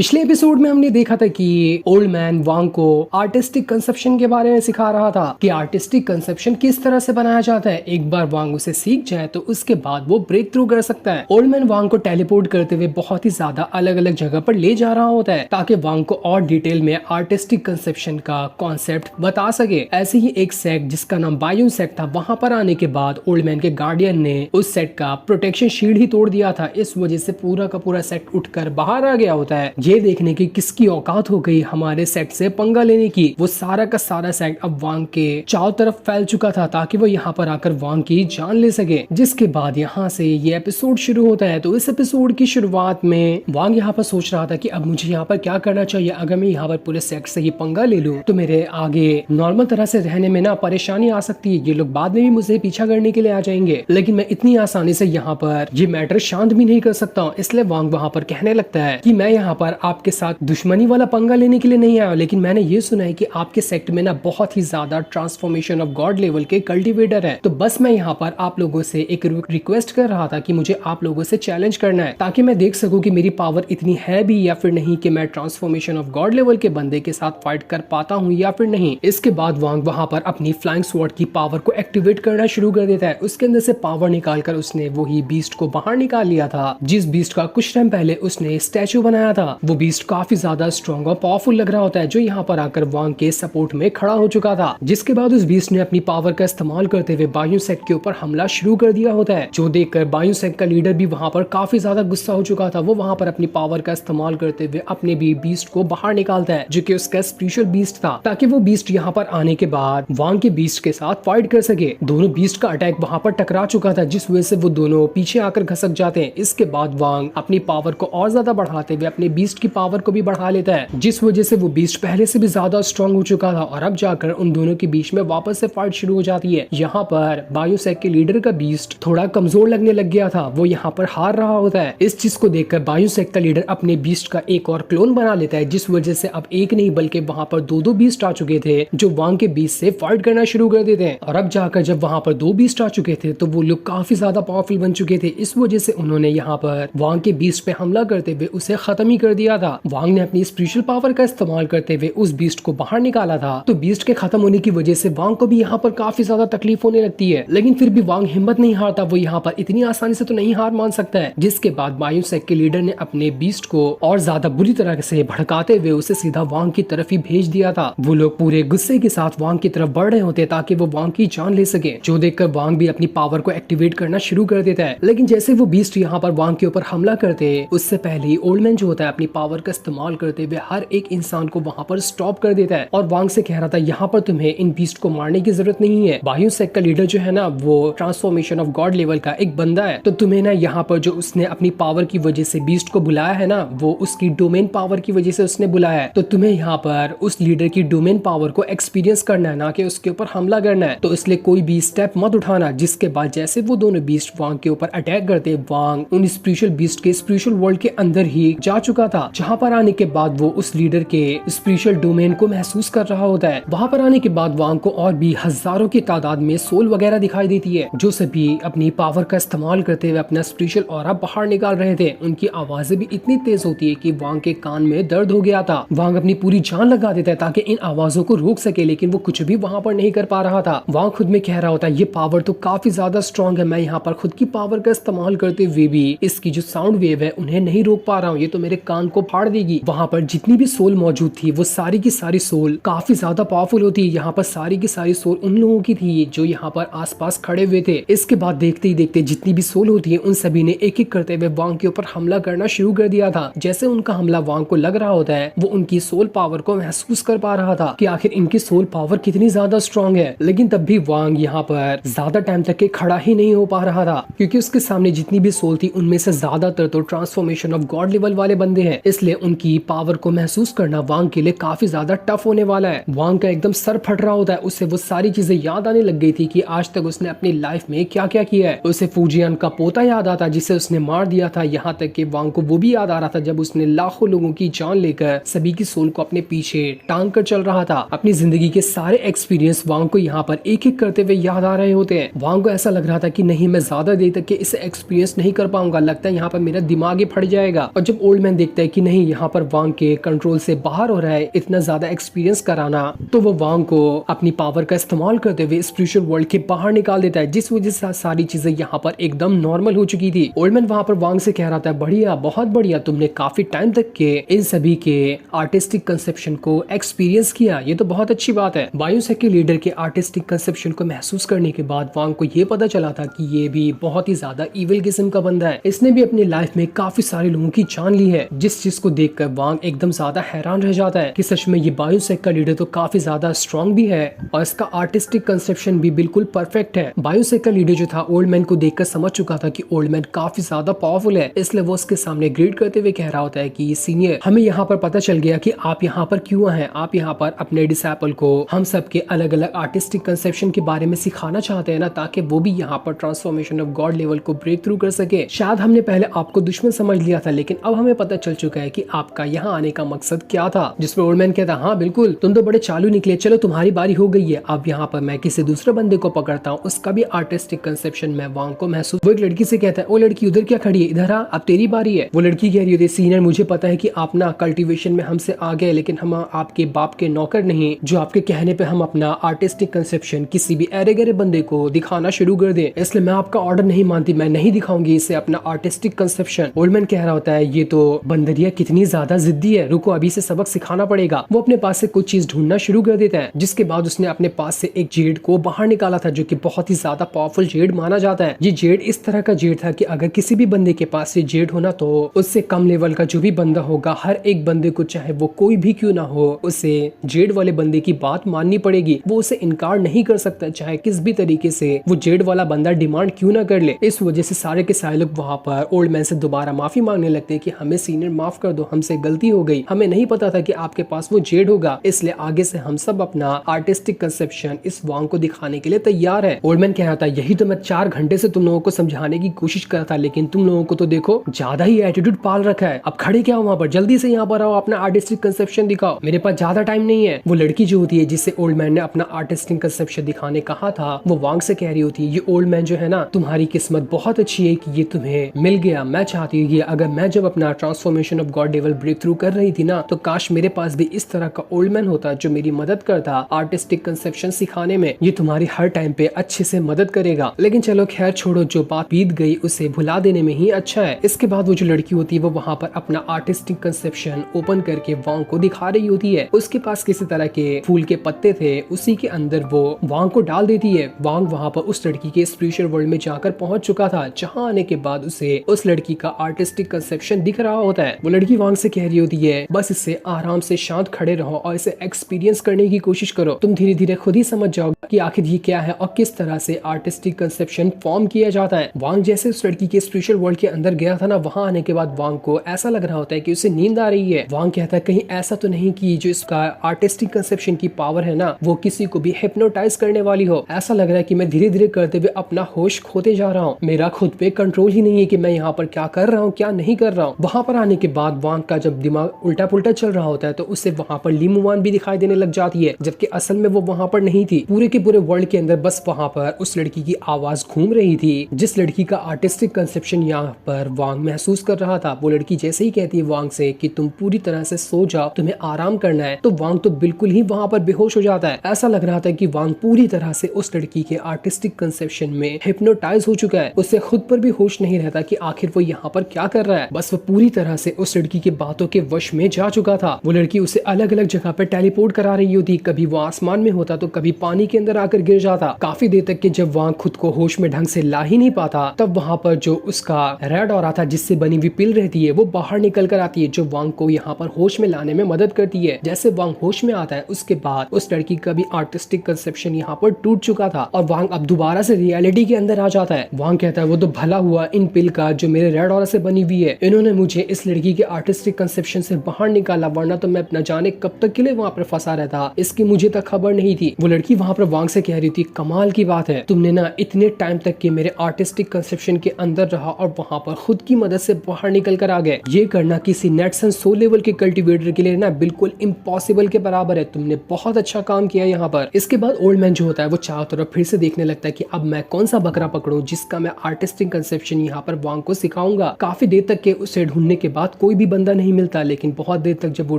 पिछले एपिसोड में हमने देखा था कि ओल्ड मैन वांग को आर्टिस्टिक कंसेप्शन के बारे में सिखा रहा था कि आर्टिस्टिक कंसेप्शन किस तरह से बनाया जाता है। एक बार वांग उसे सीख जाए तो उसके बाद वो ब्रेक थ्रू कर सकता है। ओल्ड मैन वांग को टेलीपोर्ट करते हुए बहुत ही ज्यादा अलग अलग जगह पर ले जा रहा होता है ताकि वांग को और डिटेल में आर्टिस्टिक कंसेप्शन का कॉन्सेप्ट बता सके। ऐसे ही एक सेक्ट जिसका नाम बायून सेक्ट था, वहां पर आने के बाद ओल्ड मैन के गार्डियन ने उस सेट का प्रोटेक्शन शील्ड ही तोड़ दिया था। इस वजह से पूरा का पूरा सेट उठकर बाहर आ गया होता है। ये देखने की किसकी औकात हो गई हमारे सेट से पंगा लेने की। वो सारा का सारा सेट अब वांग के चारों तरफ फैल चुका था ताकि वो यहाँ पर आकर वांग की जान ले सके। जिसके बाद यहाँ से ये एपिसोड शुरू होता है। तो इस एपिसोड की शुरुआत में वांग यहाँ पर सोच रहा था कि अब मुझे यहाँ पर क्या करना चाहिए। अगर मैं यहाँ पर पूरे सेट से ये पंगा ले लूं तो मेरे आगे नॉर्मल तरह से रहने में ना परेशानी आ सकती है। ये लोग बाद में भी मुझे पीछा करने के लिए आ जाएंगे, लेकिन मैं इतनी आसानी से यहाँ पर ये मैटर शांत भी नहीं कर सकता हूँ। इसलिए वांग वहाँ पर कहने लगता है कि मैं यहाँ पर आपके साथ दुश्मनी वाला पंगा लेने के लिए नहीं आया, लेकिन मैंने ये सुना है कि आपके सेक्ट में ना बहुत ही ज्यादा ट्रांसफॉर्मेशन ऑफ गॉड लेवल के कल्टीवेटर है। तो बस मैं यहाँ पर आप लोगों से एक रिक्वेस्ट कर रहा था कि मुझे आप लोगों से चैलेंज करना है ताकि मैं देख सकूं कि मेरी पावर इतनी है भी या फिर नहीं कि मैं ट्रांसफॉर्मेशन ऑफ गॉड लेवल के बंदे के साथ फाइट कर पाता हूँ या फिर नहीं। इसके बाद वांग वहाँ पर अपनी फ्लाइंग स्वॉर्ड की पावर को एक्टिवेट करना शुरू कर देता है। उसके अंदर से पावर निकालकर उसने वही बीस्ट को बाहर निकाल लिया था जिस बीस्ट का कुछ टाइम पहले उसने स्टैचू बनाया था। वो बीस्ट काफी ज्यादा स्ट्रॉन्ग और पावरफुल लग रहा होता है, जो यहाँ पर आकर वांग के सपोर्ट में खड़ा हो चुका था। जिसके बाद उस बीस्ट ने अपनी पावर का इस्तेमाल करते हुए बायून सेक्ट के ऊपर हमला शुरू कर दिया होता है, जो देखकर बायून सेक्ट का लीडर भी वहाँ पर काफी ज्यादा गुस्सा हो चुका था। वो वहाँ पर अपनी पावर का इस्तेमाल करते हुए अपने भी बीस्ट को बाहर निकालता है, जो कि उसका स्पेशल बीस्ट था, ताकि वो बीस्ट यहाँ पर आने के बाद वांग के बीस्ट के साथ फाइट कर सके। दोनों बीस्ट का अटैक वहाँ पर टकरा चुका था, जिस वजह से वो दोनों पीछे आकर घसक जाते हैं। इसके बाद वांग अपनी पावर को और ज्यादा बढ़ाते हुए अपने बीस्ट की पावर को भी बढ़ा लेता है, जिस वजह से वो बीस्ट पहले से भी ज्यादा स्ट्रॉन्ग हो चुका था। और अब जाकर उन दोनों के बीच में वापस से फाइट शुरू हो जाती है। यहाँ पर बायोसेक के लीडर का बीस्ट थोड़ा कमजोर लगने लग गया था, वो यहाँ पर हार रहा होता है। इस चीज को देखकर बायोसेक का लीडर अपने बीस्ट का एक और क्लोन बना लेता है, जिस वजह से अब एक नहीं बल्कि वहाँ पर दो बीस्ट आ चुके थे जो वांग के बीस्ट से फाइट करना शुरू कर देते हैं। और अब जाकर जब वहाँ पर दो बीस्ट आ चुके थे तो वो लोग काफी ज्यादा पावरफुल बन चुके थे। इस वजह से उन्होंने यहाँ पर वांग के बीस्ट पे हमला करते हुए उसे खत्म ही कर दिया था। वांग ने अपनी स्पेशल पावर का इस्तेमाल करते हुए उस बीस्ट को बाहर निकाला था। तो बीस्ट के खत्म होने की वजह से वांग को भी यहाँ पर काफी ज्यादा तकलीफ होने लगती है, लेकिन फिर भी वांग हिम्मत नहीं हारता। वो यहाँ पर इतनी आसानी से तो नहीं हार मान सकता है। जिसके बाद बायोसेक के लीडर ने अपने बीस्ट को और ज्यादा बुरी तरह से भड़काते हुए उसे सीधा वांग की तरफ ही भेज दिया था। वो लोग पूरे गुस्से के साथ वांग की तरफ बढ़ रहे होते ताकि वो वांग की जान ले सके, जो देखकर वांग भी अपनी पावर को एक्टिवेट करना शुरू कर देता है। लेकिन जैसे वो बीस्ट यहाँ पर वांग के ऊपर हमला करते उससे पहले ही ओल्ड मैन जो होता है अपनी पावर का इस्तेमाल करते हुए हर एक इंसान को वहाँ पर स्टॉप कर देता है और वांग से कह रहा था यहाँ पर तुम्हें इन बीस्ट को मारने की जरूरत नहीं है। बायोसेक का लीडर जो है ना वो ट्रांसफॉर्मेशन ऑफ गॉड लेवल का एक बंदा है, तो तुम्हें ना यहाँ पर जो उसने अपनी पावर की वजह से बीस्ट को बुलाया है ना, वो उसकी डोमेन पावर की वजह से उसने बुलाया है। तो तुम्हें यहाँ पर उस लीडर की डोमेन पावर को एक्सपीरियंस करना है, ना कि उसके ऊपर हमला करना है। तो इसलिए कोई भी स्टेप मत उठाना। जिसके बाद जैसे वो दोनों बीस्ट वांग के ऊपर अटैक करते, वांग उन स्पिरिचुअल बीस्ट के स्पिरिचुअल वर्ल्ड के अंदर ही जा चुका था, जहाँ पर आने के बाद वो उस लीडर के स्पिरिचुअल डोमेन को महसूस कर रहा होता है। वहाँ पर आने के बाद वांग को और भी हजारों की तादाद में सोल वगैरह दिखाई देती है, जो सभी अपनी पावर का इस्तेमाल करते हुए अपना स्पिरिचुअल ऑरा बाहर निकाल रहे थे। उनकी आवाजें भी इतनी तेज होती है कि वांग के कान में दर्द हो गया था। वांग अपनी पूरी जान लगा देता है ताकि इन आवाजों को रोक सके, लेकिन वो कुछ भी वहाँ पर नहीं कर पा रहा था। वांग खुद में कह रहा होता है ये पावर तो काफी ज्यादा स्ट्रॉन्ग है, मैं यहाँ पर खुद की पावर का इस्तेमाल करते हुए भी इसकी जो साउंड वेव है उन्हें नहीं रोक पा रहा हूँ, ये तो मेरे कान को फाड़ देगी। वहाँ पर जितनी भी सोल मौजूद थी वो सारी की सारी सोल काफी ज्यादा पावरफुल होती है। यहाँ पर सारी की सारी सोल उन लोगों की थी जो यहाँ पर आसपास खड़े हुए थे। इसके बाद देखते ही देखते जितनी भी सोल होती है उन सभी ने एक एक करते हुए वांग के ऊपर हमला करना शुरू कर दिया था। जैसे उनका हमला वांग को लग रहा होता है, वो उनकी सोल पावर को महसूस कर पा रहा था कि आखिर इनकी सोल पावर कितनी ज्यादा स्ट्रॉन्ग है। लेकिन तब भी वांग यहाँ पर ज्यादा टाइम तक के खड़ा ही नहीं हो पा रहा था, क्योंकि उसके सामने जितनी भी सोल थी उनमें से ज्यादातर तो ट्रांसफॉर्मेशन ऑफ गॉड लेवल वाले बंदे हैं। इसलिए उनकी पावर को महसूस करना वांग के लिए काफी ज्यादा टफ होने वाला है। वांग का एकदम सर फट रहा होता है। उससे वो सारी चीजें याद आने लग गई थी कि आज तक उसने अपनी लाइफ में क्या क्या किया है। उसे फूजियान का पोता याद आता जिसे उसने मार दिया था। यहाँ तक कि वांग को वो भी याद आ रहा था जब उसने लाखों लोगों की जान लेकर सभी की सोल को अपने पीछे टांग कर चल रहा था। अपनी जिंदगी के सारे एक्सपीरियंस वांग को यहाँ पर एक एक करते हुए याद आ रहे होते हैं। वांग को ऐसा लग रहा था कि नहीं, मैं ज्यादा देर तक के इसे एक्सपीरियंस नहीं कर पाऊंगा, लगता है यहाँ पर मेरा दिमाग ही फट जाएगा। और जब ओल्ड मैन देखता है कि नहीं यहाँ पर वांग के कंट्रोल से बाहर हो रहा है इतना ज्यादा एक्सपीरियंस कराना, तो वो वांग को अपनी पावर का इस्तेमाल करते हुए स्पिरिचुअल वर्ल्ड के बाहर निकाल देता है, जिस वजह से सारी चीजें यहाँ पर एकदम नॉर्मल हो चुकी थी। ओल्ड मैन वहां पर वांग से कह रहा था बढ़िया, बहुत बढ़िया, तुमने काफी टाइम तक के इन सभी के आर्टिस्टिक कंसेप्शन को एक्सपीरियंस किया, ये तो बहुत अच्छी बात है। बायोसेक के लीडर के आर्टिस्टिक कंसेप्शन को महसूस करने के बाद वांग को ये पता चला था कि ये भी बहुत ही ज्यादा इविल किस्म का बंदा है। इसने भी अपनी लाइफ में काफी सारे लोगों की जान ली है, जिस चीज को देखकर वांग एकदम ज्यादा हैरान रह जाता है कि सच में ये बायोसेक का लीडर तो काफी ज्यादा स्ट्रॉन्ग भी है और इसका आर्टिस्टिक कंसेप्शन भी बिल्कुल परफेक्ट है। बायोसेक का लीडर जो था ओल्ड मैन को देखकर समझ चुका था कि ओल्ड मैन काफी ज्यादा पावरफुल है, इसलिए वो उसके सामने ग्रीट करते हुए कह रहा होता है कि सीनियर, हमें यहाँ पर पता चल गया कि आप यहाँ पर क्यों हैं। आप यहाँ पर अपने डिसाइपल को हम सब के अलग अलग आर्टिस्टिक कंसेप्शन के बारे में सिखाना चाहते हैं ना, ताकि वो भी यहाँ पर ट्रांसफॉर्मेशन ऑफ गॉड लेवल को ब्रेक थ्रू कर सके। शायद हमने पहले आपको दुश्मन समझ लिया था, लेकिन अब हमें पता चल चुका है कि आपका यहाँ आने का मकसद क्या था। जिस पर ओल्ड मैन कहता हाँ बिल्कुल, तुम तो बड़े चालू निकले, चलो तुम्हारी बारी हो गई है, अब यहाँ पर मैं किसी दूसरे बंदे को पकड़ता हूँ, उसका भी आर्टिस्टिक कंसेप्शन मैं वांग को महसूस। वो एक लड़की से कहता है ओ लड़की उधर क्या खड़ी है, इधर आ, अब तेरी बारी है। वो लड़की कह रही होती है सीनियर, मुझे पता है कि आप ना कल्टीवेशन में हमसे आ गए, लेकिन हम आपके बाप के नौकर नहीं जो आपके कहने पे हम अपना आर्टिस्टिक कंसेप्शन किसी भी अरे गरे बंदे को दिखाना शुरू कर दे, इसलिए मैं आपका ऑर्डर नहीं मानती, मैं नहीं दिखाऊंगी इसे अपना आर्टिस्टिक कंसेप्शन। ओल्ड मैन कह रहा होता है ये तो बंदरिया कितनी ज्यादा जिद्दी है, रुको अभी से सबक सिखाना पड़ेगा। वो अपने पास से कुछ चीज ढूंढना शुरू कर देता है, जिसके बाद उसने अपने पास से एक जेड को बाहर निकाला था, जो कि बहुत ही ज्यादा पावरफुल जेड माना जाता है। ये जेड इस तरह का जेड था कि अगर किसी भी बंदे के पास ये जेड होना तो उससे कम लेवल का जो भी बंदा होगा, हर एक बंदे को चाहे वो कोई भी क्यों ना हो, उसे जेड वाले बंदे की बात माननी पड़ेगी। वो उसे इनकार नहीं कर सकता, चाहे किस भी तरीके से वो जेड वाला बंदा डिमांड क्यों ना कर ले। इस वजह से सारे के सारे लोग वहाँ पर ओल्ड मैन से दोबारा माफी मांगने लगते हैं कि हमें सीनियर माफ कर दो, हमसे गलती हो गई, हमें नहीं पता था कि आपके पास वो जेड होगा, इसलिए आगे से हम सब अपना आर्टिस्टिक कंसेप्शन इस वांग को दिखाने के लिए तैयार है। ओल्ड मैन कह रहा था यही तो मैं 4 घंटे से तुम लोगों को समझाने की कोशिश कर रहा था, लेकिन तुम लोगों को तो देखो ज्यादा ही एटीट्यूड पाल रखा है, अब खड़े क्या हो वहाँ पर, जल्दी से यहाँ पर आओ, अपना आर्टिस्टिक कंसेप्शन दिखाओ, मेरे पास ज्यादा टाइम नहीं है। वो लड़की जो होती है जिससे ओल्ड मैन ने अपना आर्टिस्टिक कंसेप्शन दिखाने कहा था, वो वांग से कह रही होती है ये ओल्ड मैन जो है ना, तुम्हारी किस्मत बहुत अच्छी है कि ये तुम्हें मिल गया। मैं चाहती हूँ अगर मैं जब अपना transformation of god level breakthrough कर रही थी ना, तो काश मेरे पास भी इस तरह का ओल्ड मैन होता जो मेरी मदद करता आर्टिस्टिक कंसेप्शन सिखाने में, ये तुम्हारी हर टाइम पे अच्छे से मदद करेगा। लेकिन चलो खैर छोड़ो, जो बात बीत गई उसे भुला देने में ही अच्छा है। इसके बाद वो जो लड़की होती है वो वहाँ पर अपना आर्टिस्टिक कंसेप्शन ओपन करके वांग को दिखा रही होती है। उसके पास किसी तरह के फूल के पत्ते थे, उसी के अंदर वो वांग को डाल देती है। वांग वहाँ पर उस लड़की के स्पिरिचुअल वर्ल्ड में जाकर पहुंच चुका था, जहाँ आने के बाद उसे उस लड़की का आर्टिस्टिक कंसेप्शन दिख रहा होता है। वो लड़की वांग से कह रही होती है बस इससे आराम से शांत खड़े रहो और इसे एक्सपीरियंस करने की कोशिश करो, तुम धीरे धीरे खुद ही समझ जाओगे कि आखिर ये क्या है और किस तरह से आर्टिस्टिक कंसेप्शन फॉर्म किया जाता है। वांग जैसे उस लड़की के स्पिरिचुअल वर्ल्ड के अंदर गया था ना, वहाँ आने के बाद वांग को ऐसा लग रहा होता है कि उसे नींद आ रही है। वांग कहता है कहीं ऐसा तो नहीं कि जो इसका आर्टिस्टिक कंसेप्शन की पावर है ना, वो किसी को भी हिप्नोटाइज करने वाली हो। ऐसा लग रहा है कि मैं धीरे धीरे करते हुए अपना होश खोते जा रहा हूँ, मेरा खुद पे कंट्रोल ही नहीं है कि मैं यहाँ पर क्या कर रहा हूँ क्या नहीं कर रहा हूँ। वहाँ पर आने के बाद वांग का जब दिमाग उल्टा पुल्टा चल रहा होता है तो उसे वहाँ पर ली मुवान भी दिखाई देने लग जाती है, जबकि असल में वो वहाँ पर नहीं थी। पूरे के पूरे वर्ल्ड के अंदर बस वहाँ पर उस लड़की की आवाज घूम रही थी, जिस लड़की का आर्टिस्टिक कंसेप्शन यहाँ पर वांग महसूस कर रहा था। वो लड़की जैसे ही कहती है वांग से कि तुम पूरी तरह से सो जाओ, तुम्हें आराम करना है, तो वांग तो बिल्कुल ही वहाँ पर बेहोश हो जाता है। ऐसा लग रहा था कि वांग पूरी तरह से उस लड़की के आर्टिस्टिक कंसेप्शन में हिप्नोटाइज हो चुका है। उसे खुद पर भी होश नहीं रहता कि आखिर वो यहाँ पर क्या कर रहा है। बस वो पूरी तरह से उस लड़की की बातों के वश में जा चुका था। वो लड़की उसे अलग अलग जगह पर टेलीपोर्ट करा रही होती, कभी वो आसमान में होता तो कभी पानी के अंदर आकर गिर जाता। काफी देर तक कि जब वांग खुद को होश में ढंग से ला ही नहीं पाता, तब वहाँ पर जो उसका रेड ऑरा था जिससे बनी हुई पिल रहती है वो बाहर निकल कर आती है, जो वांग को यहाँ पर होश में लाने में मदद करती है। जैसे वांग होश में आता है उसके बाद उस लड़की का भी आर्टिस्टिक कंसेप्शन यहाँ पर टूट चुका था और वांग अब दोबारा से रियलिटी के अंदर आ जाता है। वांग कहता है वो तो भला हुआ इन पिल का जो मेरे रेड ऑरा से बनी हुई है, इन्होंने मुझे इस लड़की के आर्टिस्टिक कंसेप्शन से बाहर निकाला, वरना तो मैं न जाने कब तक के लिए वहाँ पर फंसा रहता, इसकी मुझे तक खबर नहीं थी। वो लड़की वहाँ पर वांग से कह रही थी कमाल की बात है, तुमने ना इतने टाइम तक के मेरे आर्टिस्टिक कंसेप्शन के अंदर रहा और वहाँ पर खुद की मदद से बाहर निकल कर आ गए। ये करना किसी नेटसन 100 लेवल के कल्टीवेटर के लिए ना बिल्कुल इम्पॉसिबल के बराबर है, तुमने बहुत अच्छा काम किया यहाँ पर। इसके बाद ओल्ड मैन जो होता है वो चारों तरफ फिर से देखने लगता है कि अब मैं कौन सा बकरा पकड़ूं जिसका मैं आर्टिस्टिक कंसेप्शन यहाँ पर वांग को सिखाऊंगा। काफी देर तक के उसे ढूंढने के बाद बाद कोई भी बंदा नहीं मिलता, लेकिन बहुत देर तक जब वो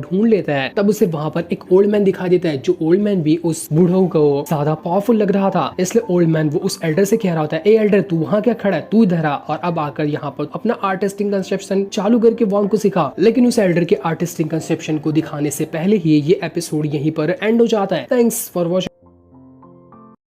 ढूंढ लेता है तब उसे वहाँ पर एक ओल्ड मैन दिखाई देता है, जो ओल्ड मैन भी उस बूढ़ों को ज्यादा पावरफुल लग रहा था। इसलिए ओल्ड मैन वो उस एल्डर से कह रहा होता है, ए एल्डर तू वहाँ क्या खड़ा है, तू इधर आ और अब आकर यहाँ पर अपना आर्टिस्टिक कंसेप्शन चालू करके वांग को सिखा। लेकिन उस एल्डर के आर्टिस्टिक कंसेप्शन को दिखाने से पहले ही ये एपिसोड यहीं पर एंड हो जाता है। Thanks for watching.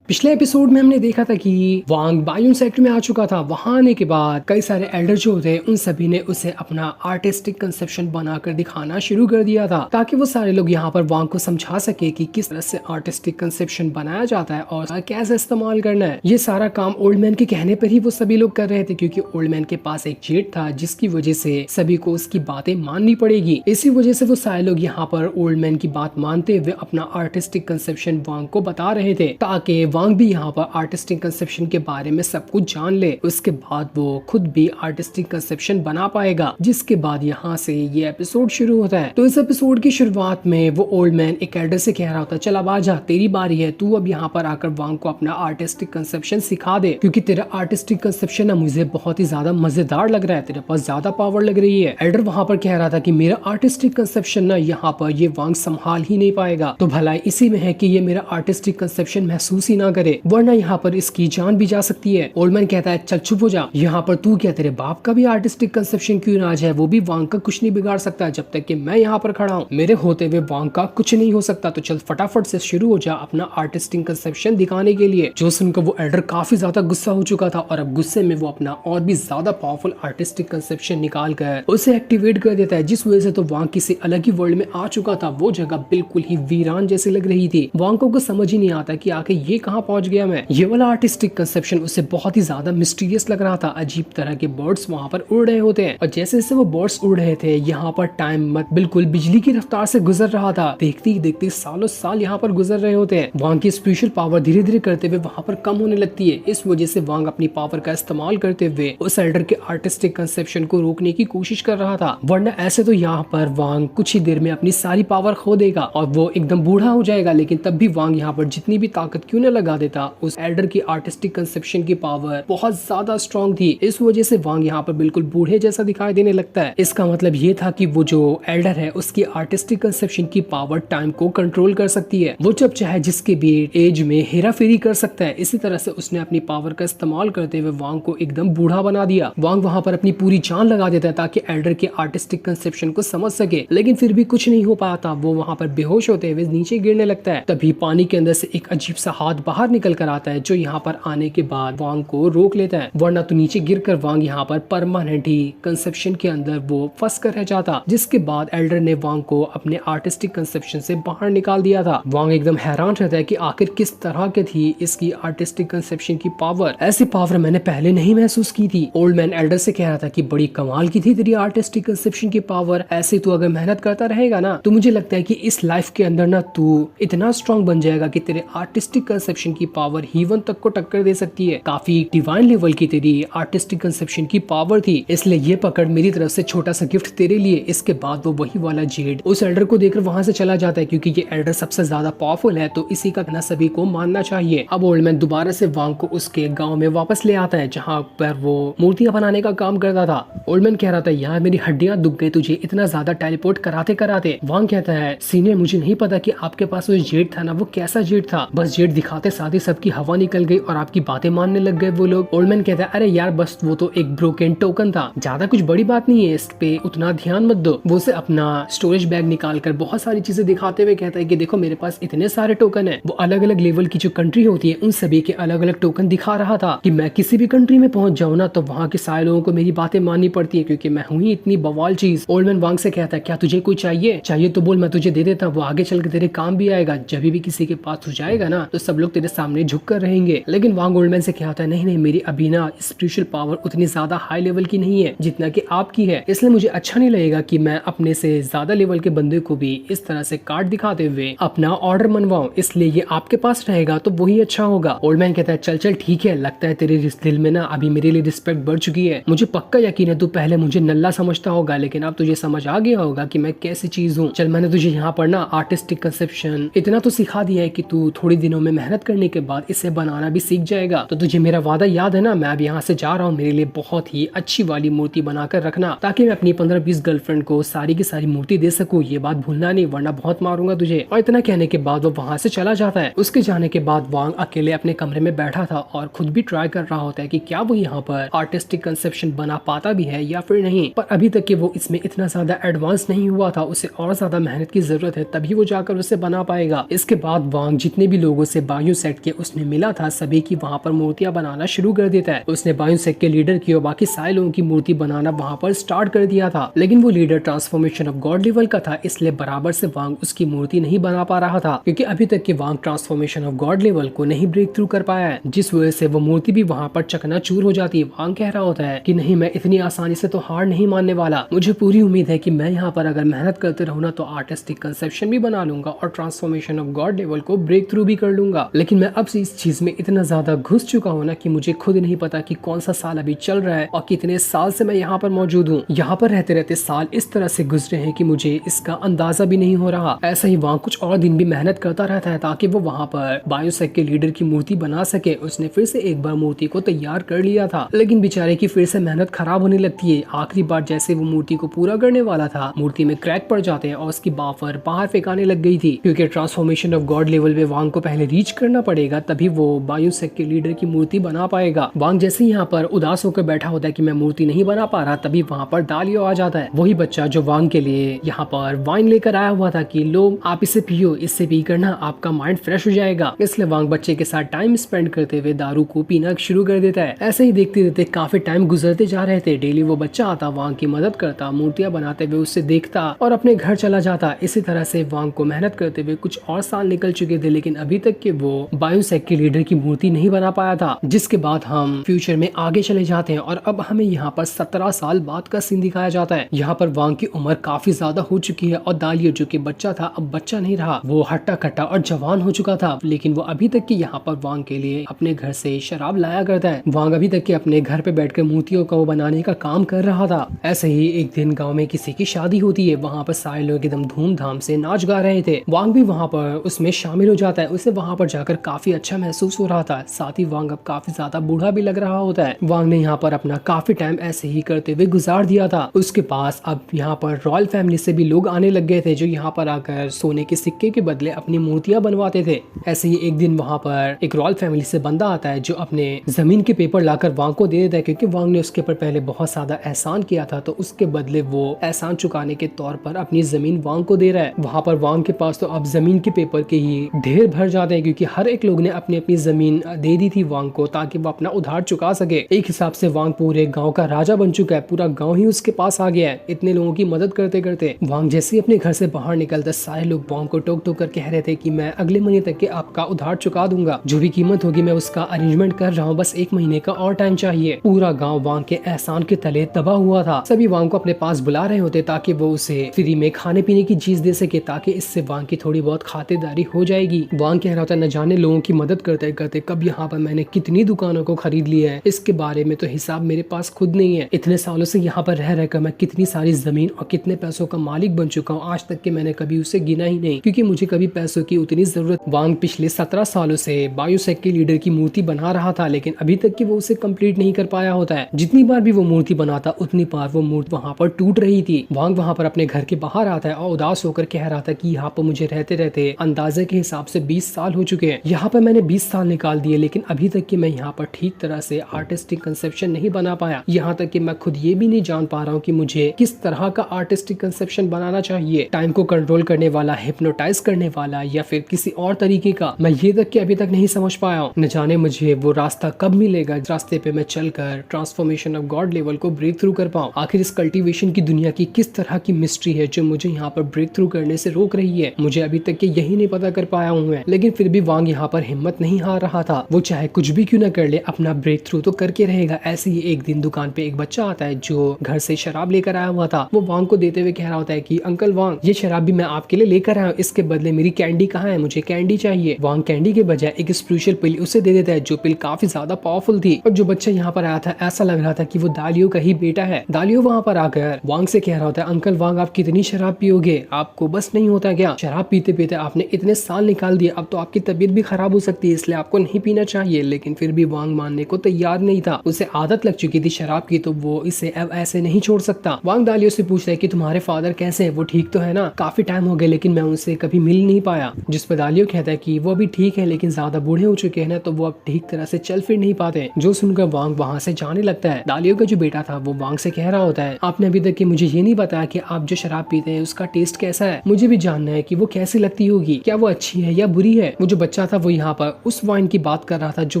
पिछले एपिसोड में हमने देखा था कि वांग बायोन सेक्टर में आ चुका था। वहां आने के बाद कई सारे एल्डर जो थे उन सभी ने उसे अपना आर्टिस्टिक कंसेप्शन बनाकर दिखाना शुरू कर दिया था, ताकि वो सारे लोग यहाँ पर वांग को समझा सके कि किस तरह से आर्टिस्टिक कंसेप्शन बनाया जाता है और कैसे इस्तेमाल करना है। ये सारा काम ओल्ड मैन के कहने पर ही वो सभी लोग कर रहे थे, क्योंकि ओल्ड मैन के पास एक जेट था जिसकी वजह से सभी को उसकी बातें माननी पड़ेगी। इसी वजह से वो सारे लोग यहाँ पर ओल्ड मैन की बात मानते हुए अपना आर्टिस्टिक कंसेप्शन वांग को बता रहे थे, ताकि वांग भी यहाँ पर आर्टिस्टिक कंसेप्शन के बारे में सब कुछ जान ले। उसके बाद वो खुद भी आर्टिस्टिक कंसेप्शन बना पाएगा, जिसके बाद यहाँ से ये एपिसोड शुरू होता है। तो इस एपिसोड की शुरुआत में वो ओल्ड मैन एक एल्डर से कह रहा होता है, चल अब आजा, तेरी बारी है, तू अब यहाँ पर आकर वांग को अपना आर्टिस्टिक कंसेप्शन सिखा दे, क्योंकि तेरा आर्टिस्टिक कंसेप्शन ना मुझे बहुत ही ज्यादा मजेदार लग रहा है, तेरे पास ज्यादा पावर लग रही है। एल्डर वहाँ पर कह रहा था कि मेरा आर्टिस्टिक कंसेप्शन ना यहाँ पर ये वांग संभाल ही नहीं पाएगा, तो भलाई इसी में है कि ये मेरा आर्टिस्टिक कंसेप्शन महसूस ही ना करे, वरना यहाँ पर इसकी जान भी जा सकती है। ओल्ड मैन कहता है, चल चुप हो जा, यहाँ पर तू क्या, तेरे बाप का भी आर्टिस्टिक कंसेप्शन क्यों ना आ जाए, वो भी वांग का कुछ नहीं बिगाड़ सकता जब तक कि मैं यहाँ पर खड़ा हूँ, मेरे होते हुए वांग का कुछ नहीं हो सकता। तो चल फटाफट से शुरू हो जा अपना आर्टिस्टिक कंसेप्शन दिखाने के लिए। जो सुनकर वो एल्डर काफी ज्यादा गुस्सा हो चुका था और अब गुस्से में वो अपना और भी ज्यादा पावरफुल आर्टिस्टिक कंसेप्शन निकाल कर उसे एक्टिवेट कर देता है, जिस वजह से तो वांग किसी अलग ही वर्ल्ड में आ चुका था। वो जगह बिल्कुल ही वीरान जैसी लग रही थी। वांग को समझ ही नहीं आता कि आके ये कहाँ पहुंच गया मैं। ये वाला आर्टिस्टिक कंसेप्शन उसे बहुत ही ज्यादा मिस्टीरियस लग रहा था। अजीब तरह के बर्ड्स वहाँ पर उड़ रहे होते हैं और जैसे जैसे वो बर्ड्स उड़ रहे थे यहाँ पर टाइम बिल्कुल बिजली की रफ्तार से गुजर रहा था। देखते ही देखते सालों साल यहाँ पर गुजर रहे होते हैं। वांग की स्पेशल पावर धीरे धीरे करते हुए वहाँ पर कम होने लगती है। इस वजह से वांग अपनी पावर का इस्तेमाल करते हुए उस एल्डर के आर्टिस्टिक कंसेप्शन को रोकने की कोशिश कर रहा था, वरना ऐसे तो यहाँ पर वांग कुछ ही देर में अपनी सारी पावर खो देगा और वो एकदम बूढ़ा हो जाएगा। लेकिन तब भी वांग यहाँ पर जितनी भी ताकत क्यों न लगा देता, उस एल्डर की आर्टिस्टिक कंसेप्शन की पावर बहुत ज्यादा स्ट्रॉन्ग थी। इस वजह से वांग यहाँ पर बिल्कुल बूढ़े जैसा दिखाई देने लगता है। इसका मतलब ये था कि वो जो एल्डर है उसकी आर्टिस्टिक कंसेप्शन की पावर टाइम को कंट्रोल कर सकती है। वो जब चाहे जिसके भी एज में हेरा फेरी कर सकता है। इसी तरह से उसने अपनी पावर का इस्तेमाल करते हुए वांग को एकदम बूढ़ा बना दिया। वांग वहाँ पर अपनी पूरी जान लगा देता है ताकि एल्डर के आर्टिस्टिक कंसेप्शन को समझ सके, लेकिन फिर भी कुछ नहीं हो पाता। वो वहाँ पर बेहोश होते हुए नीचे गिरने लगता है। तभी पानी के अंदर से एक अजीब सा हाथ बाहर निकल कर आता है, जो यहाँ पर आने के बाद वांग को रोक लेता है, वरना तो नीचे गिरकर वांग यहाँ पर परमानेंट ही कंसेप्शन के अंदर वो फंस कर रह जाता। जिसके बाद एल्डर ने वांग को अपने आर्टिस्टिक कंसेप्शन से बाहर निकाल दिया था। वांग एकदम हैरान रहता है कि आखिर किस तरह की थी इसकी आर्टिस्टिक कंसेप्शन की पावर। ऐसी पावर मैंने पहले नहीं महसूस की थी। ओल्ड मैन एल्डर से कह रहा था कि बड़ी कमाल की थी तेरी आर्टिस्टिक कंसेप्शन की पावर। ऐसे तू अगर मेहनत करता रहेगा ना तो मुझे लगता है कि इस लाइफ के अंदर ना तू इतना स्ट्रॉन्ग बन जाएगा कि तेरे आर्टिस्टिक कंसेप्शन की पावर हीवन तक को टक्कर दे सकती है। काफी डिवाइन लेवल की तेरी आर्टिस्टिक कंसेप्शन की पावर थी, इसलिए ये पकड़ मेरी तरफ से छोटा सा गिफ्ट तेरे लिए। इसके बाद वो वही वाला जेड उस एल्डर को देखकर वहां से चला जाता है, क्योंकि ये एल्डर सबसे ज्यादा पावरफुल है तो इसी का कहना सभी को मानना चाहिए। अब ओल्ड मैन दोबारा से वांग को उसके गांव में वापस ले आता है, जहाँ पर वो मूर्तियां बनाने का काम करता था। ओल्ड मैन कह रहा था, यार मेरी हड्डियां दुख गई तुझे इतना ज्यादा टेलीपोर्ट कराते कराते। वांग कहता है, सीनियर मुझे नहीं पता कि आपके पास वो जेड था ना, वो कैसा जेड था, बस जेड दिखाते साथ ही सबकी हवा निकल गई और आपकी बातें मानने लग गए वो लोग। ओल्ड मैन कहता है, अरे यार बस वो तो एक ब्रोकन टोकन था, ज्यादा कुछ बड़ी बात नहीं है, इस पे उतना ध्यान मत दो। वो से अपना स्टोरेज बैग निकाल कर बहुत सारी चीजें दिखाते हुए कहता है कि देखो मेरे पास इतने सारे टोकन है। वो अलग अलग लेवल की जो कंट्री होती है उन सभी के अलग अलग टोकन दिखा रहा था कि मैं किसी भी कंट्री में पहुंच जाऊँ ना तो वहाँ के सारे लोगों को मेरी बातें माननी पड़ती है, क्योंकि मैं हूँ ही इतनी बवाल चीज। ओल्ड मैन वांग से कहता है, क्या तुझे कोई चाहिए तो बोल, मैं तुझे दे देता हूँ, वो आगे चल के तेरे काम भी आएगा। जब भी किसी के पास तू जाएगा ना तो सब लोग तेरे सामने झुक कर रहेंगे। लेकिन वांग ओल्ड मैन से कहता है, नहीं मेरी अभी ना स्पिरिचुअल पावर उतनी ज्यादा हाई लेवल की नहीं है जितना कि आपकी है, इसलिए मुझे अच्छा नहीं लगेगा कि मैं अपने से ज्यादा लेवल के बंदे को भी इस तरह से कार्ड दिखाते हुए अपना ऑर्डर मनवाऊं, इसलिए ये आपके पास रहेगा तो वही अच्छा होगा। ओल्ड मैन कहता है, चल ठीक है, लगता है तेरे दिल में ना अभी मेरे लिए रिस्पेक्ट बढ़ चुकी है। मुझे पक्का यकीन है तू पहले मुझे नल्ला समझता होगा, लेकिन अब तुझे समझ आ गया होगा कि मैं कैसी चीज हूँ। चल मैंने तुझे यहाँ पर ना आर्टिस्टिक कंसेप्शन इतना तो सिखा दिया है कि तू थोड़ी दिनों में मेहनत करने के बाद इसे बनाना भी सीख जाएगा। तो तुझे मेरा वादा याद है ना, मैं अब यहाँ से जा रहा हूँ, मेरे लिए बहुत ही अच्छी वाली मूर्ति बनाकर रखना, ताकि मैं अपनी 15-20 गर्लफ्रेंड को सारी की सारी मूर्ति दे सकूं। ये बात भूलना नहीं, वरना बहुत मारूंगा तुझे। और इतना कहने के बाद वो वहाँ से चला जाता है। उसके जाने के बाद वांग अकेले अपने कमरे में बैठा था और खुद भी ट्राई कर रहा होता है कि क्या वो यहाँ पर आर्टिस्टिक कंसेप्शन बना पाता भी है या फिर नहीं। पर अभी तक कि वो इसमें इतना ज्यादा एडवांस नहीं हुआ था, उसे और ज्यादा मेहनत की जरूरत है, तभी वो जाकर उसे बना पाएगा। इसके बाद वांग जितने भी लोगों से बायो सेट के उसने मिला था, सभी की वहाँ पर मूर्तियां बनाना शुरू कर देता है। उसने बायो सेट के लीडर की और बाकी सारे लोगों की मूर्ति बनाना वहाँ पर स्टार्ट कर दिया था, लेकिन वो leader transformation of god level का था, इसलिए बराबर से वांग उसकी मूर्ति नहीं बना पा रहा था, क्योंकि अभी तक के वांग ट्रांसफॉर्मेशन ऑफ गॉड लेवल को नहीं ब्रेक थ्रू कर पाया है, जिस वजह से वो मूर्ति भी वहाँ पर चकनाचूर हो जाती है। वांग कह रहा होता है कि नहीं, मैं इतनी आसानी से तो हार नहीं मानने वाला, मुझे पूरी उम्मीद है कि मैं यहाँ पर अगर मेहनत करते रहूँ ना तो आर्टिस्टिक कंसेप्शन भी बना लूंगा और ट्रांसफॉर्मेशन ऑफ गॉड लेवल को ब्रेक थ्रू भी कर लूंगा। लेकिन मैं अब से इस चीज में इतना ज्यादा घुस चुका हूँ ना कि मुझे खुद नहीं पता कि कौन सा साल अभी चल रहा है और कितने साल से मैं यहाँ पर मौजूद हूँ। यहाँ पर रहते रहते साल इस तरह से गुजरे हैं कि मुझे इसका अंदाजा भी नहीं हो रहा। ऐसा ही वहाँ कुछ और दिन भी मेहनत करता रहता है ताकि वो वहाँ पर बायोसेक के लीडर की मूर्ति बना सके। उसने फिर से एक बार मूर्ति को तैयार कर लिया था, लेकिन बेचारे की फिर से मेहनत खराब होने लगती है। आखिरी बार जैसे वो मूर्ति को पूरा करने वाला था, मूर्ति में क्रैक पड़ जाते हैं और उसकी बाफर बाहर फेंकाने लग गई थी, क्योंकि ट्रांसफॉर्मेशन ऑफ गॉड लेवल पे वांग को पहले रीच करना पड़ेगा, तभी वो बायोसेक के लीडर की मूर्ति बना पाएगा। वांग जैसे यहाँ पर उदास होकर बैठा होता है कि मैं मूर्ति नहीं बना पा रहा, तभी वहाँ पर दालियो आ जाता है, वही बच्चा जो वांग के लिए यहाँ पर वाइन लेकर आया हुआ था कि लो आप इसे पियो, इससे पी कर ना आपका माइंड फ्रेश हो जाएगा। इसलिए वांग बच्चे के साथ टाइम स्पेंड करते हुए दारू को पीना शुरू कर देता है। ऐसे ही देखते देखते काफी टाइम गुजरते जा रहे थे। डेली वो बच्चा आता, वांग की मदद करता, मूर्तियां बनाते हुए उससे देखता और अपने घर चला जाता। इसी तरह से वांग को मेहनत करते हुए कुछ और साल निकल चुके थे, लेकिन अभी तक के वो बायोसेक के लीडर की मूर्ति नहीं बना पाया था। जिसके बाद हम फ्यूचर में आगे चले जाते हैं और अब हमें यहाँ पर 17 साल बाद का सीन दिखाया जाता है। यहाँ पर वांग की उम्र काफी ज्यादा हो चुकी है और दालियो जो कि बच्चा था अब बच्चा नहीं रहा, वो हट्टा कट्टा और जवान हो चुका था, लेकिन वो अभी तक की यहाँ पर वांग के लिए अपने घर से शराब लाया करता है। वांग अभी तक के अपने घर पे बैठकर मूर्तियों को बनाने का काम कर रहा था। ऐसे ही एक दिन गाँव में किसी की शादी होती है, वहाँ पर सारे लोग एकदम धूमधाम से नाच गा रहे थे। वांग भी वहाँ पर उसमें शामिल हो जाता है। उसे वहाँ पर जाकर काफी अच्छा महसूस हो रहा था। साथ ही वांग अब काफी ज्यादा बूढ़ा भी लग रहा होता है। वांग ने यहाँ पर अपना काफी टाइम ऐसे ही करते हुए गुजार दिया था। उसके पास अब यहाँ पर रॉयल फैमिली से भी लोग आने लग गए थे, जो यहाँ पर आकर सोने के सिक्के के बदले अपनी मूर्तियां बनवाते थे। ऐसे ही एक दिन वहाँ पर एक रॉयल फैमिली से बंदा आता है, जो अपने जमीन के पेपर लाकर वांग को दे देता है, क्योंकि वांग ने उसके ऊपर पहले बहुत ज्यादा एहसान किया था, तो उसके बदले वो एहसान चुकाने के तौर पर अपनी जमीन वांग को दे रहा है। वहाँ पर वांग के पास तो अब जमीन के पेपर के ही ढेर भर जाते हैं, क्योंकि हर एक लोग ने अपनी अपनी जमीन दे दी थी वांग को, ताकि वो अपना उधार चुका सके। एक हिसाब से वांग पूरे गांव का राजा बन चुका है, पूरा गांव ही उसके पास आ गया है इतने लोगों की मदद करते करते। वांग जैसे ही अपने घर से बाहर निकलता, सारे लोग वांग को टोक टोक कर कह रहे थे कि मैं अगले महीने तक के आपका उधार चुका दूंगा, जो भी कीमत होगी मैं उसका अरेंजमेंट कर रहा हूँ, बस 1 महीने का और टाइम चाहिए। पूरा गाँव वांग के एहसान के तले दबा हुआ था। सभी वांग को अपने पास बुला रहे होते ताकि वो उसे फ्री में खाने पीने की चीज दे सके, ताकि इससे वांग की थोड़ी बहुत खातिरदारी हो जाएगी। वांग कह रहा होता है, न जाने लोगों की मदद करते करते कब यहाँ पर मैंने कितनी दुकानों को खरीद लिया है, इसके बारे में तो हिसाब मेरे पास खुद नहीं है। इतने सालों से यहाँ पर रह रहकर मैं कितनी सारी जमीन और कितने पैसों का मालिक बन चुका हूँ, आज तक के मैंने कभी उसे गिना ही नहीं, क्योंकि मुझे कभी पैसों की उतनी जरूरत। वांग पिछले 17 सालों से बायोसेक के लीडर की मूर्ति बना रहा था, लेकिन अभी तक की वो उसे कंप्लीट नहीं कर पाया होता है। जितनी बार भी वो मूर्ति बनाता, उतनी बार वो मूर्ति वहाँ पर टूट रही थी। वांग वहाँ पर अपने घर के बाहर आता है और उदास होकर कह रहा था कि यहाँ पर मुझे रहते रहते अंदाजे के हिसाब से 20 साल हो चुके हैं। यहाँ पर मैंने 20 साल निकाल दिए, लेकिन अभी तक कि मैं यहाँ पर ठीक तरह से आर्टिस्टिक कंसेप्शन नहीं बना पाया। यहाँ तक कि मैं खुद ये भी नहीं जान पा रहा हूँ कि मुझे किस तरह का आर्टिस्टिक कंसेप्शन बनाना चाहिए, टाइम को कंट्रोल करने वाला, हिप्नोटाइज करने वाला, या फिर किसी और तरीके का। मैं ये तक कि अभी तक नहीं समझ पाया हूँ। न जाने मुझे वो रास्ता कब मिलेगा, रास्ते पे मैं चलकर ट्रांसफॉर्मेशन ऑफ गॉड लेवल को ब्रेक थ्रू कर पाऊँ। आखिर इस कल्टीवेशन की दुनिया की किस तरह की मिस्ट्री है जो मुझे यहाँ पर ब्रेक थ्रू करने से रोक रही है, मुझे अभी तक के यही नहीं पता कर पाया हूँ मैं। लेकिन फिर भी वांग यहाँ पर हिम्मत नहीं हार रहा था। वो चाहे कुछ भी क्यों न कर ले, अपना ब्रेक थ्रू तो करके रहेगा। ऐसे ही एक दिन दुकान पे एक बच्चा आता है जो घर से शराब लेकर आया हुआ था। वो वांग को देते हुए कह रहा होता है कि अंकल वांग, ये शराब भी मैं आपके लिए लेकर आया हूँ, इसके बदले मेरी कैंडी कहाँ है, मुझे कैंडी चाहिए। वांग कैंडी के बजाय एक स्पेशल पिल उसे दे देता है, जो पिल काफी ज्यादा पावरफुल थी। और जो बच्चा यहाँ पर आया था, ऐसा लग रहा था कि वो दालियो का ही बेटा है। दालियो वहाँ पर आकर वांग से कह रहा होता है, अंकल वांग आप कितनी शराब पियोगे, आपको बस नहीं होता क्या? शराब पीते पीते आपने इतने साल निकाल दिए, अब तो आपकी तबीयत भी खराब हो सकती है, इसलिए आपको नहीं पीना चाहिए। लेकिन फिर भी वांग मानने को तैयार नहीं था। उसे आदत लग चुकी थी शराब की, तो वो इसे अब ऐसे नहीं छोड़ सकता। वांग दालियो से पूछता है कि तुम्हारे फादर कैसे हैं, वो ठीक तो है ना? काफी टाइम हो गया लेकिन मैं उनसे कभी मिल नहीं पाया। जिस पर दालियो कहता है कि वो भी ठीक है लेकिन ज्यादा बूढ़े हो चुके हैं ना, तो वो अब ठीक तरह से चल फिर नहीं पाते। जो सुनकर वांग वहाँ से जाने लगता है। दालियो का जो बेटा था वो वांग से कह रहा होता है, आपने अभी तक मुझे ये नहीं बताया कि आप जो शराब पीते हैं उसका टेस्ट कैसा है। मुझे भी जानना है कि वो कैसी लगती होगी, क्या वो अच्छी है या बुरी है। वो जो बच्चा था वो यहाँ पर उस वाइन की बात कर रहा था जो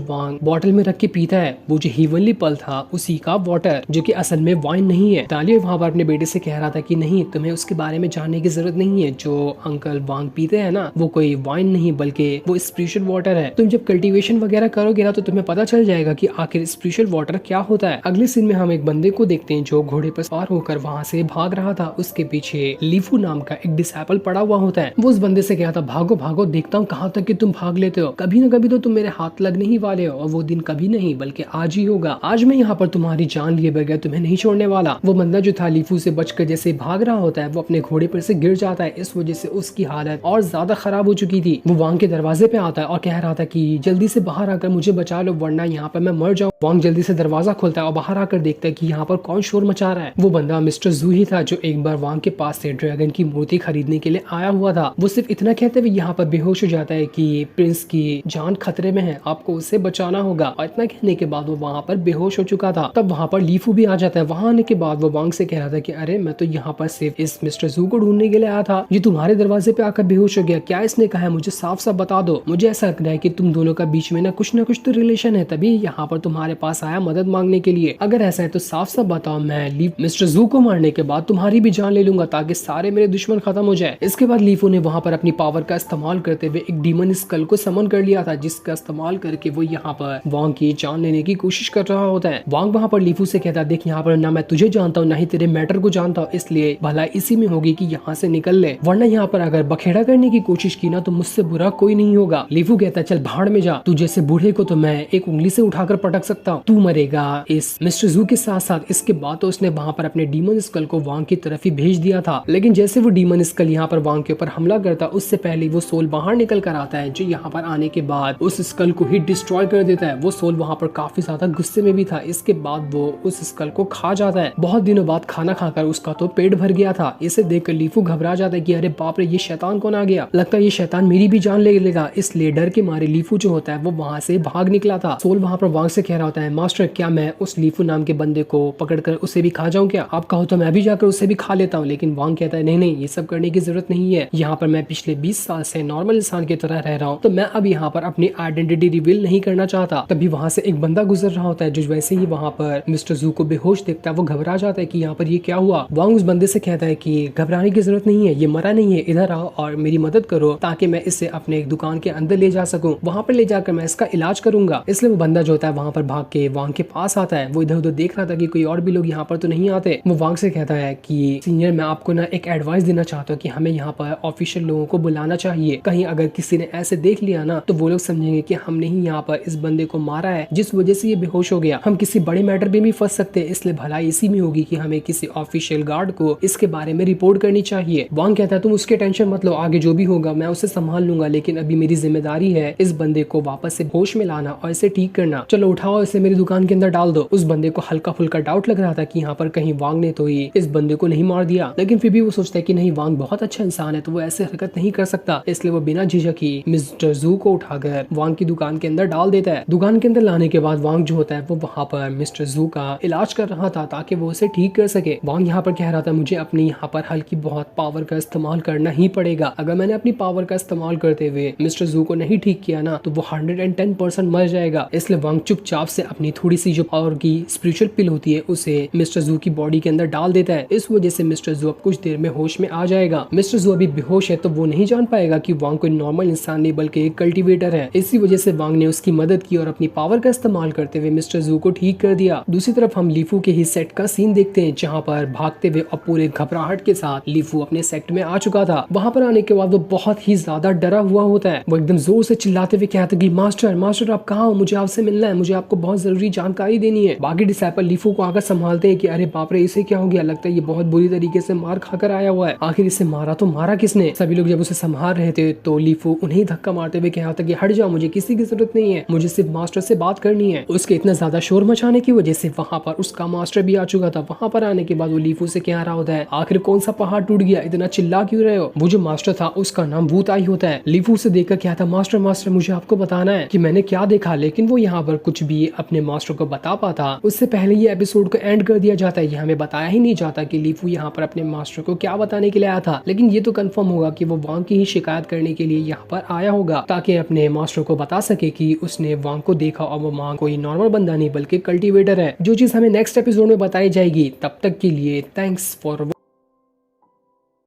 वांग बॉटल में रख के पीता है। वो जो हीवनली पल था उसी का वाटर, जो कि असल में वाइन नहीं है। दालियो वहाँ पर अपने बेटे से कह रहा था कि नहीं, तुम्हें उसके बारे में जानने की जरूरत नहीं है। जो अंकल वांग पीते हैं ना, वो कोई वाइन नहीं बल्कि वो स्पिरिचुअल वाटर है। तुम जब कल्टीवेशन वगैरह करोगे ना, तो तुम्हें पता चल जाएगा कि आखिर स्पिरिचुअल वाटर क्या होता है। अगले सीन में हम एक बंदे को देखते हैं जो घोड़े पर सवार होकर वहाँ से भाग रहा था। उसके पीछे लीफू नाम का एक डिसाइपल पड़ा हुआ होता है। वो उस बंदे से कहता, भागो भागो, देखता हूँ कहाँ तक कि तुम भाग लेते हो। कभी न कभी तो तुम मेरे हाथ लगने ही वाले हो, और वो दिन कभी नहीं बल्कि आज ही होगा। आज मैं यहाँ पर तुम्हारी जान लिए बगैर तुम्हें नहीं छोड़ने वाला। वो बंदा जो था लीफू से बचकर जैसे भाग रहा होता है, वो अपने घोड़े पर से गिर जाता है। इस वजह से उसकी हालत और ज्यादा खराब हो चुकी थी। वो वांग के दरवाजे पे आता है और कह रहा था कि जल्दी से बाहर आकर मुझे बचा लो, वरना यहाँ पर मैं मर जाऊँ। वांग जल्दी से दरवाजा खोलता है और बाहर आकर देखता है कि यहाँ पर कौन शोर मचा रहा है। वो बंदा मिस्टर जू ही था, जो एक बार वांग के पास से ड्रैगन की मूर्ति खरीदने के लिए आया हुआ था। वो सिर्फ इतना कहते हुए यहाँ पर बेहोश हो जाता है कि प्रिंस की जान खतरे में है, आपको उसे बचाना होगा। और इतना कहने के बाद वो वहाँ पर बेहोश हो चुका था। तब वहाँ पर लीफू भी आ जाता है। वहाँ आने के बाद वो वांग से कह रहा था कि अरे मैं तो यहाँ पर सिर्फ इस मिस्टर जू को ढूंढने के लिए आया था, ये तुम्हारे दरवाजे पे आकर बेहोश हो गया। क्या इसने कहा है, मुझे साफ साफ बता दो। मुझे ऐसा लग रहा है कि तुम दोनों का बीच में ना कुछ तो रिलेशन है, तभी यहाँ पर तुम्हारे पास आया मदद मांगने के लिए। अगर ऐसा है तो साफ साफ बताओ, मैं मिस्टर जू को मारने के बाद तुम्हारी भी जान ले लूंगा, ताकि सारे मेरे दुश्मन खत्म हो जाए। इसके बाद लीफू ने वहाँ पर अपनी पावर का इस्तेमाल करते हुए एक डीमन स्कल को समन कर लिया था, जिसका इस्तेमाल करके वो यहाँ पर वांग की जान लेने की कोशिश कर रहा होता है। वांग वहाँ पर लीफू से कहता है, देख यहाँ पर ना मैं तुझे जानता हूँ ना ही तेरे मैटर को जानता हूँ, इसलिए भला इसी में होगी कि यहाँ से निकल ले, वरना यहाँ पर अगर बखेड़ा करने की कोशिश की ना तो मुझसे बुरा कोई नहीं होगा। लीफू कहता है, चल भाड़ में जा, तू जैसे बूढ़े को तो मैं एक उंगली से उठाकर पटक सकता हूँ, तू मरेगा इस मिस्टर जू के साथ साथ। इसके बाद तो उसने वहाँ पर अपने डीमन स्कल को वांग की तरफ ही भेज दिया था। लेकिन जैसे वो डीमन स्कल यहाँ पर वांग के ऊपर हमला करता, उससे पहले वो सोल बाहर निकल कर आता है, जो यहाँ पर आने के बाद उस स्कल को ही डिस्ट्रॉय कर देता है। वो सोल वहाँ पर काफी ज्यादा गुस्से में भी था। इसके बाद वो उस स्कल को खा जाता है। बहुत दिनों बाद खाना खाकर उसका तो पेट भर गया था। इसे देखकर लीफू घबरा जाता है कि अरे बाप रे, ये शैतान कौन आ गया, लगता है ये शैतान मेरी भी जान ले लेगा। इसलिए डर के मारे लीफू जो होता है वो वहाँ से भाग निकला था। सोल वहाँ पर वांग से कह रहा होता है, मास्टर क्या मैं उस लीफू नाम के बंदे को पकड़कर उसे भी खा जाऊं क्या? आप कहो तो मैं भी जाकर उसे भी खा लेता हूँ। लेकिन वांग कहता है, नहीं नहीं, ये सब करने की जरूरत नहीं है। यहाँ पर मैं पिछले 20 साल से नॉर्मल इंसान की तरह रह रहा हूँ, तो मैं अब यहाँ पर अपनी आइडेंटिटी रिवील नहीं करना चाहता। तभी वहाँ से एक बंदा गुजर रहा होता है, जो वैसे ही वहाँ पर मिस्टर जू को बेहोश देखता है, वो घबरा जाता है कि यहाँ पर ये क्या हुआ। वांग उस बंदे से कहता है कि घबराने की जरूरत नहीं है, ये मरा नहीं है, इधर आओ और मेरी मदद करो ताकि मैं इसे अपने एक दुकान के अंदर ले जा सकूं। वहाँ पर ले जाकर मैं इसका इलाज करूंगा। इसलिए वो बंदा जो होता है वहाँ पर भाग के वांग के पास आता है। वो इधर उधर देख रहा था कि कोई और भी लोग यहाँ पर तो नहीं आते। वो वांग से कहता है कि सीनियर, मैं आपको ना एक एडवाइस देना चाहता हूँ कि हमें यहाँ पर ऑफिशियल लोगों को बुलाना चाहिए। कहीं अगर किसी ने ऐसे देख लिया ना तो वो लोग समझेंगे कि हमने ही यहाँ पर इस बंदे को मारा है, जिस वजह से ये बेहोश हो गया। हम किसी बड़े मैटर में भी फंस सकते हैं, इसलिए भलाई इसी में होगी कि हमें किसी ऑफिशियल गार्ड को इसके बारे में रिपोर्ट करनी चाहिए। वांग कहता है, तुम उसके टेंशन मत लो, आगे जो भी होगा मैं उसे संभाल लूंगा, लेकिन अभी मेरी जिम्मेदारी है इस बंदे को वापस से होश में लाना और इसे ठीक करना। चलो उठाओ, इसे मेरी दुकान के अंदर डाल दो। उस बंदे को हल्का फुल्का डाउट लग रहा था कि यहाँ पर कहीं वांग ने तो ही इस बंदे को नहीं मार दिया, लेकिन फिर भी वो सोचता है कि नहीं, वांग बहुत अच्छा इंसान है तो वो ऐसे हरकत नहीं कर सकता। इसलिए वो बिना झिझक ही मिस्टर जू को उठाकर वांग की दुकान के अंदर डाल देता है। दुकान के अंदर लाने के बाद वांग जो होता है वो वहाँ पर मिस्टर जू का इलाज कर रहा था ताकि वो उसे ठीक कर सके। वांग यहाँ पर कह रहा था, मुझे अपनी यहाँ पर हल्की बहुत पावर का इस्तेमाल करना ही पड़ेगा। अगर मैंने अपनी पावर का इस्तेमाल करते हुए मिस्टर जू को नहीं ठीक किया ना तो वो 110% मर जाएगा। इसलिए वांग चुपचाप से अपनी थोड़ी सी जो पावर की स्पिरिचुअल पिल होती है उसे मिस्टर जू की बॉडी के अंदर डाल देता है। इस वजह से मिस्टर जू अब कुछ देर में होश में आ जाएगा। मिस्टर जू अभी बेहोश है तो वो नहीं जान पाएगा कि वांग कोई नॉर्मल इंसान नहीं बल्कि एक कल्टीवेटर है। इसी वजह से वांग ने उसकी मदद की और अपनी पावर का इस्तेमाल करते हुए मिस्टर जू को ठीक कर दिया। दूसरी तरफ हम लीफू के ही सेट का सीन देखते हैं, जहाँ पर भागते हुए और पूरे घबराहट के साथ लीफू अपने सेट में आ चुका था। वहाँ पर आने के बाद वो बहुत ही ज्यादा डरा हुआ होता है। वो एकदम जोर से चिल्लाते हुए कहता है कि मास्टर मास्टर आप कहाँ हो, मुझे आपसे मिलना है, मुझे आपको बहुत जरूरी जानकारी देनी है। बाकी डिसाइपल लीफू को आकर संभालते हैं कि अरे बाप रे, इसे क्या हो गया, लगता है ये बहुत बुरी तरीके से मार खाकर आया हुआ है, आखिर इसे मारा तो मारा किसने। सभी लोग जब उसे संभाल रहे थे तो लीफू उन्हें धक्का मारते हुए कहा था कि हट जाओ, मुझे किसी की जरूरत नहीं है, मुझे सिर्फ मास्टर से बात करनी है। उसके इतना ज्यादा शोर मचाने की वजह से वहां पर उसका मास्टर भी आ चुका था। वहां पर आने के बाद वो लीफू से कह रहा होता है, आखिर कौन सा पहाड़ टूट गया, इतना चिल्ला क्यों रहे हो। वो जो मास्टर था उसका नाम भूताई होता है। लीफू से देखकर क्या था, मास्टर मास्टर मुझे आपको बताना है कि मैंने क्या देखा, लेकिन वो यहाँ पर कुछ भी अपने मास्टर को बता पाता उससे पहले ये एपिसोड को एंड कर दिया जाता है। ये हमें बताया ही नहीं जाता कि लीफू यहाँ पर अपने मास्टर को क्या बताने के लिए आया था, लेकिन ये तो कंफर्म होगा कि वो वांग की ही शिकायत करने के लिए यहाँ पर आया होगा ताकि अपने मास्टर को बता सके कि उसने वांग को देखा और वो वांग कोई नॉर्मल बंदा नहीं बल्कि कल्टीवेटर है। जो चीज हमें नेक्स्ट एपिसोड में बताई जाएगी। तब तक के लिए थैंक्स फॉर